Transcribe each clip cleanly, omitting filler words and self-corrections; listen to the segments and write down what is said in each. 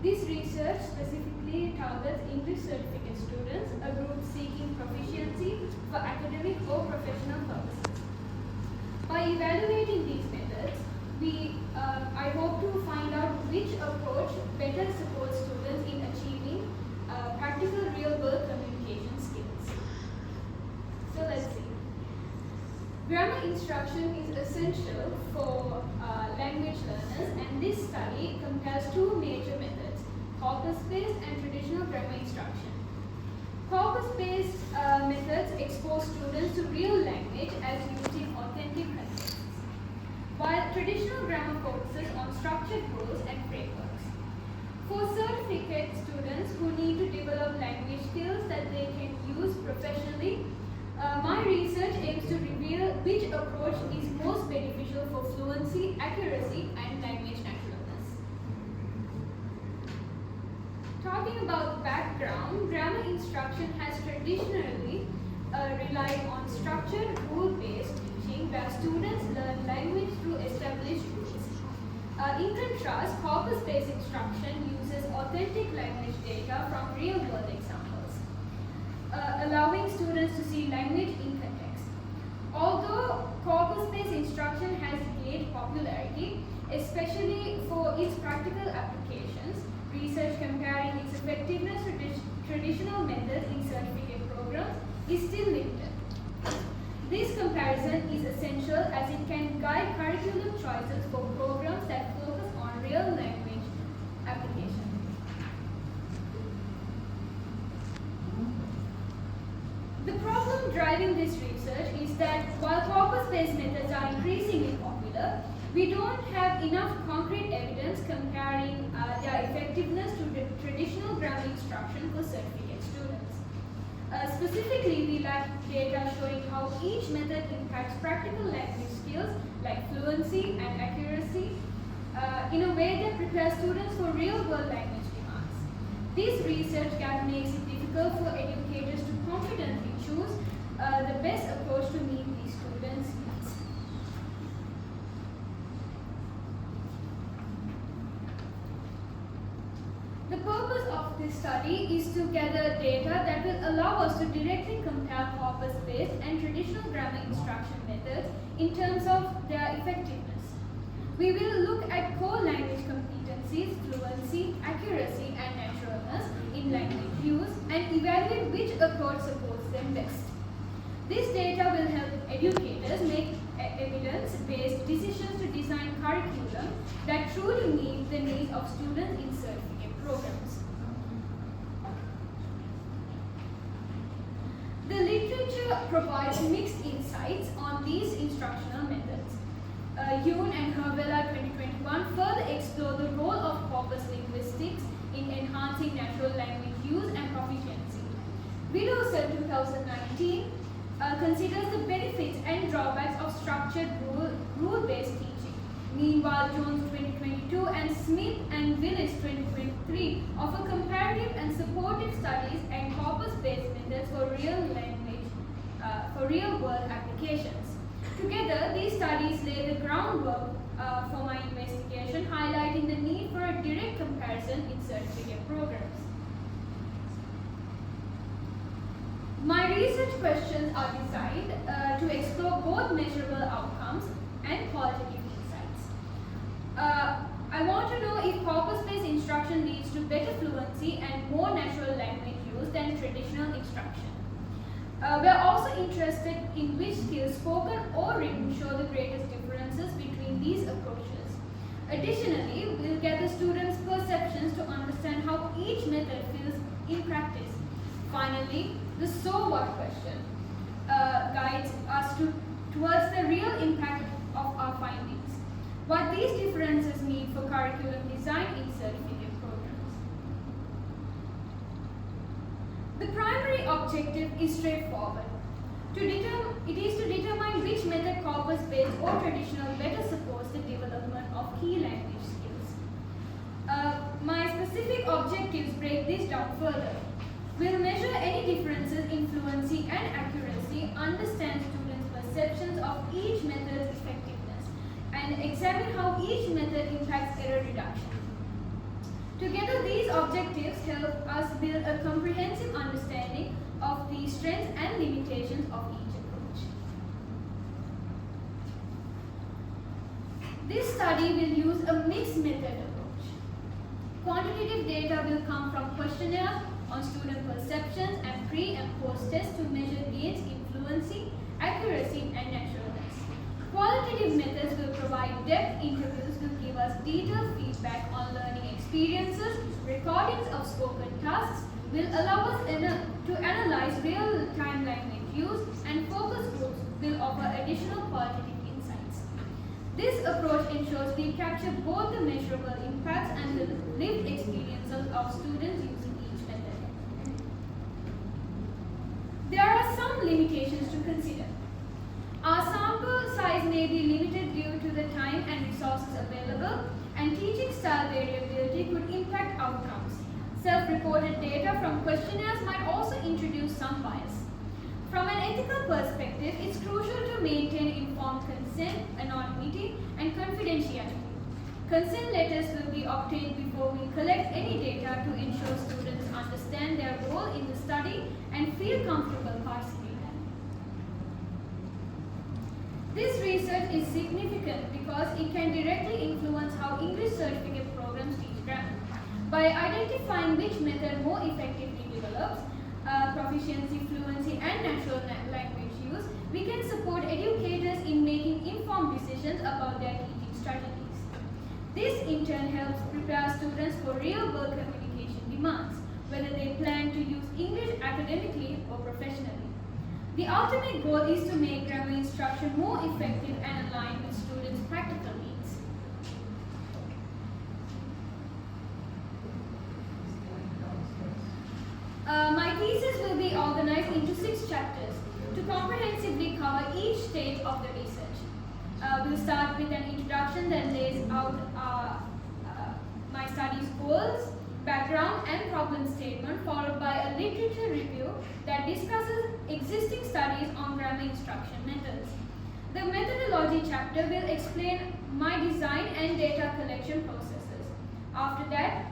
This research specifically targets English certificate students, a group seeking proficiency for academic or professional purposes. By evaluating these methods, I hope to find out which approach better supports students in achieving practical real-world communication skills. So let's see. Grammar instruction is essential for language learners, and this study compares two major methods, corpus-based and traditional grammar instruction. Corpus-based methods expose students to real language as used in authentic contexts, while traditional grammar focuses on structured rules and frameworks. For certificate students who need to develop language skills that they can use professionally, my research aims to reveal which approach is most beneficial for fluency, accuracy, and language naturalness. Talking about background, grammar instruction has traditionally relied on structured, rule-based teaching where students learn language through established rules. In contrast, corpus-based instruction uses authentic language data from real-world examples, allowing students to see language in context. Although corpus-based instruction has gained popularity, especially for its practical applications, research comparing its effectiveness to traditional methods in certificate programs is still limited. This comparison is essential as it can guide curriculum choices for programs that focus on real language application. The problem driving this research is that while corpus-based methods are increasingly popular, we don't have enough concrete evidence comparing their effectiveness to the traditional grammar instruction for certificate students. Specifically, we lack data showing how each method impacts practical language skills like fluency and accuracy in a way that prepares students for real-world language demands. This research gap makes it difficult for educators to confidently choose the best approach to meet these students' needs. The purpose of this study is to gather data that will allow us to directly compare corpus-based and traditional grammar instruction methods in terms of their effectiveness. We will look at core language competencies, fluency, accuracy, and naturalness in language use and evaluate which approach supports them best. This data will help educators make evidence-based decisions to design curriculum that truly meet the needs of students in certificate programs. The literature provides mixed insights on these instructional methods. Yoon and Hervela 2021 further explore the role of corpus linguistics in enhancing natural language use and proficiency. Widowson 2019 considers the benefits and drawbacks of structured rule-based teaching. Meanwhile, Jones 2022 and Smith and Willis 2023 offer comparative and supportive studies and corpus-based methods for real-world applications. Together, these studies lay the groundwork for my investigation, highlighting the need for a direct comparison in certificate programs. My research questions are designed to explore both measurable outcomes and qualitative insights. I want to know if corpus-based instruction leads to better fluency and more natural language use than traditional instruction. We are also interested in which skills, spoken or written, show the greatest differences between these approaches. Additionally, we will gather students' perceptions to understand how each method feels in practice. Finally, the so what question guides us towards the real impact of our findings. What these differences mean for curriculum design in certificate programs. The primary objective is straightforward. It is to determine which method, corpus-based or traditional, better supports the development of key language skills. My specific objectives break this down further. We'll measure any differences in fluency and accuracy, understand students' perceptions of each method's effectiveness, and examine how each method impacts error reduction. Together, these objectives help us build a comprehensive understanding of the strengths and limitations of each approach. This study will use a mixed method approach. Quantitative data will come from questionnaires on student perceptions and pre- and post-test to measure gains in fluency, accuracy, and naturalness. Qualitative methods will provide depth interviews, will give us detailed feedback on learning experiences, recordings of spoken tasks, will allow us to analyze real-time language use, and focus groups will offer additional qualitative insights. This approach ensures we capture both the measurable impacts and the lived experiences of students using each method. There are some limitations to consider. Our sample size may be limited due to the time and resources available, and teaching style variability could impact outcomes. Self-reported data from questionnaires might also introduce some bias. From an ethical perspective, it's crucial to maintain informed consent, anonymity, and confidentiality. Consent letters will be obtained before we collect any data to ensure students understand their role in the study and feel comfortable participating. This research is significant because it can directly influence how English certificate programs teach grammar. By identifying which method more effectively develops proficiency, fluency, and natural language use, we can support educators in making informed decisions about their teaching strategies. This in turn helps prepare students for real-world communication demands, whether they plan to use English academically or professionally. The ultimate goal is to make grammar instruction more effective and aligned with students' practical needs. My thesis will be organized into 6 chapters to comprehensively cover each stage of the research. We'll start with an introduction that lays out my study's goals, background, and problem statement, followed by a literature review that discusses existing studies on grammar instruction methods. The methodology chapter will explain my design and data collection processes. After that,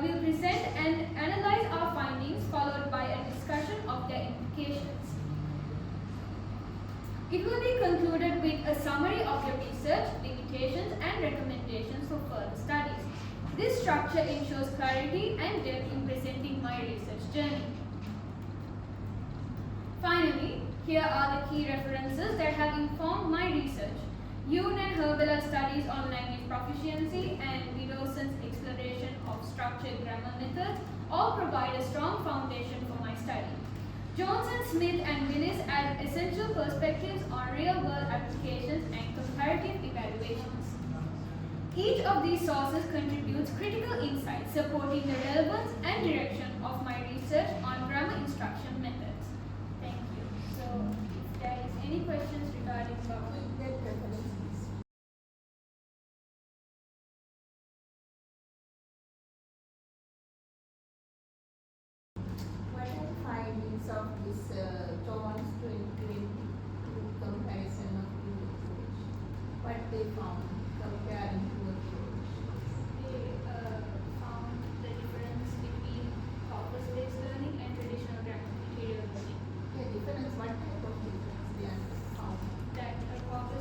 we'll present and analyze our findings, followed by a discussion of their implications. It will be concluded with a summary of the research, limitations, and recommendations for further studies. This structure ensures clarity and depth in presenting my research journey. Finally, here are the key references that have informed my research. Yoon and Herbela's studies on language proficiency and Widdowson's exploration of structured grammar methods all provide a strong foundation for my study. Johnson, Smith, and Willis add essential perspectives on real-world applications and comparative evaluations. Each of these sources contributes critical insights supporting the relevance and direction of my research on grammar instruction methods. Thank you. So, if there is any questions regarding that reference. What are the findings of this Jones 2022 comparison of the approach? What they found comparing two approach? They found the difference between corpus-based learning and traditional grammar material learning. Yeah, difference. What type of difference they are found? That a corpus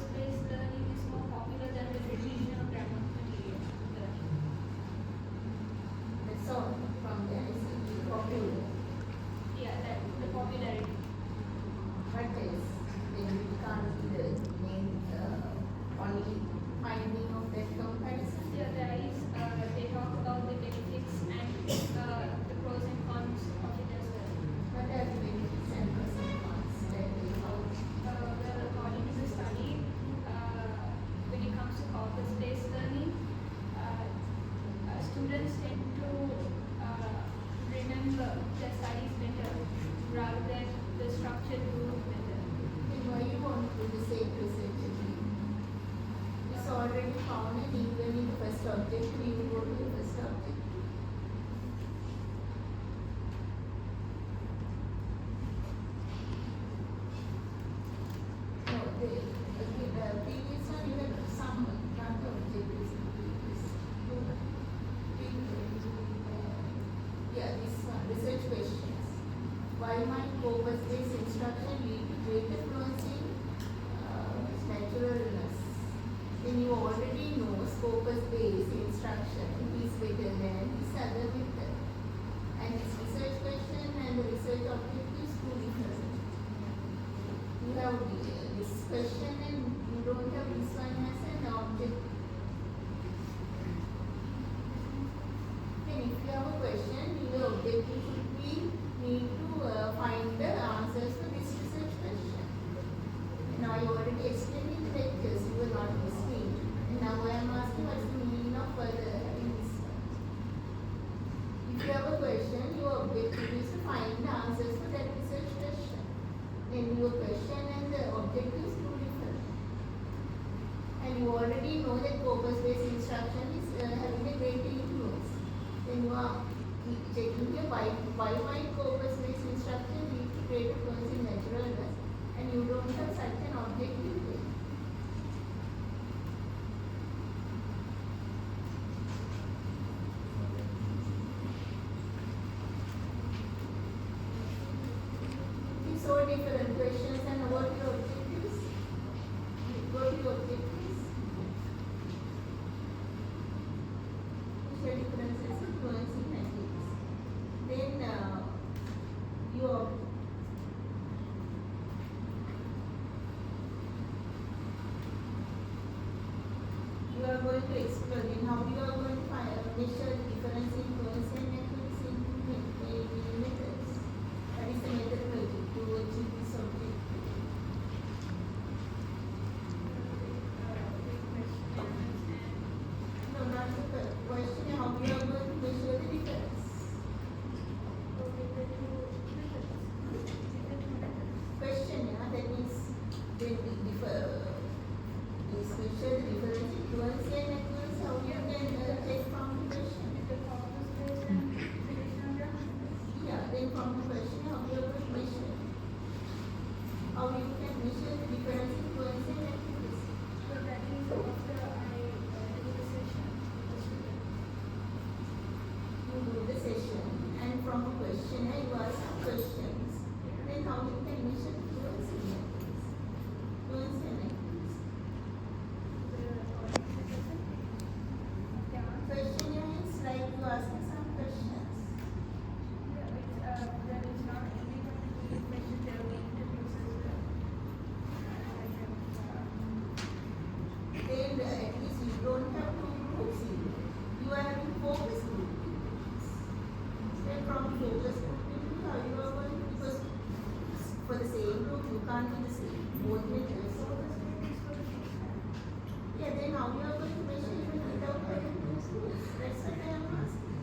questions. Why might Corpus-based instruction lead to greater fluency in naturalness? Then you already know Corpus-based instruction is better than this other method. And this research question and the research objective is too different. You have this question and you don't have this one as an object. Then if you have a question, your objective should be need to find the answers for this research question. Now I already explained in the lectures, you were not listening. And now I am asking what's the meaning of further having this one. If you have a question, your objective is to find the answers for that research question. Then your question and the objective is too different. And you already know that Corpus-based instruction is having a great influence. Then you are checking here why might Corpus-based instruction lead to greater fluency in naturalness, and you don't have such an objective there. These are different questions, and what are your objectives? What are your objectives? Which are differences in fluency in mathematics? Then you are going to explore in how you are going to measure the difference in fluency and accuracy in methods. That is the methodology to achieve this objective. No, not the question. How you are going to measure the difference? Question, yeah, that means then we differ. Is measure the difference in fluency and accuracy. How you can check from the question? Yeah, then from the question, how you are going to measure? How you can measure the difference in fluency and accuracy? So that is after I do the session. You do the session, and from a questionnaire you ask some questions. Then how you can measure the fluency and accuracy? Fluency and accuracy. Questionnaire is like you asking some questions. Then at least you don't have two groups. You are having focus group. Then from focus group, how you are going to, because for the same group you can't do the same both methods. Yeah, then how you are going to measure even without having two groups? That's what I am asking.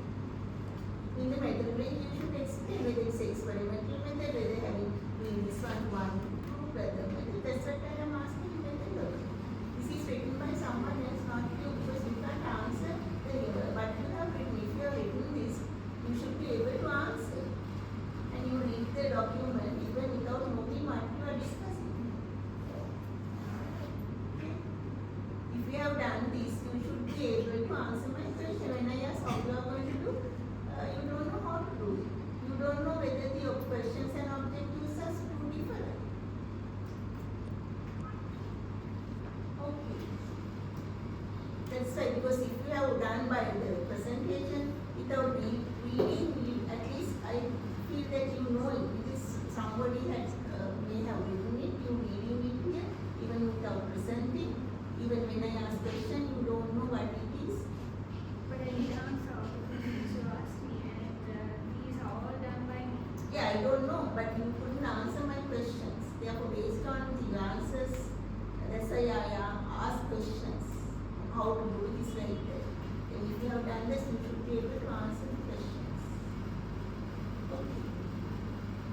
In the methodology, you should explain whether it's experimental method, whether having doing this one group, whether method. That's what I am asking in methodology. This is written by someone else, not you, because you can't answer what you have written. If you have written this, you should be able to answer. And you read the document even without knowing what you are discussing. Okay? If you have done this, you should be able to answer my question. When I ask how you are going to do, you don't know how to do it. You don't know whether the questions and objectives are too different. Okay. That's right, because if you have done by the presentation without reading, at least I feel that you know it. Because somebody has may have written it, you reading it here, even without presenting. Even when I ask question, you don't know what it is. But I need answer all the questions you asked me, and these are all done by me. Yeah, I don't know, but you couldn't answer my questions. Therefore, based on the answers, that's why I ask questions. How to do this like that. And if you have done this, you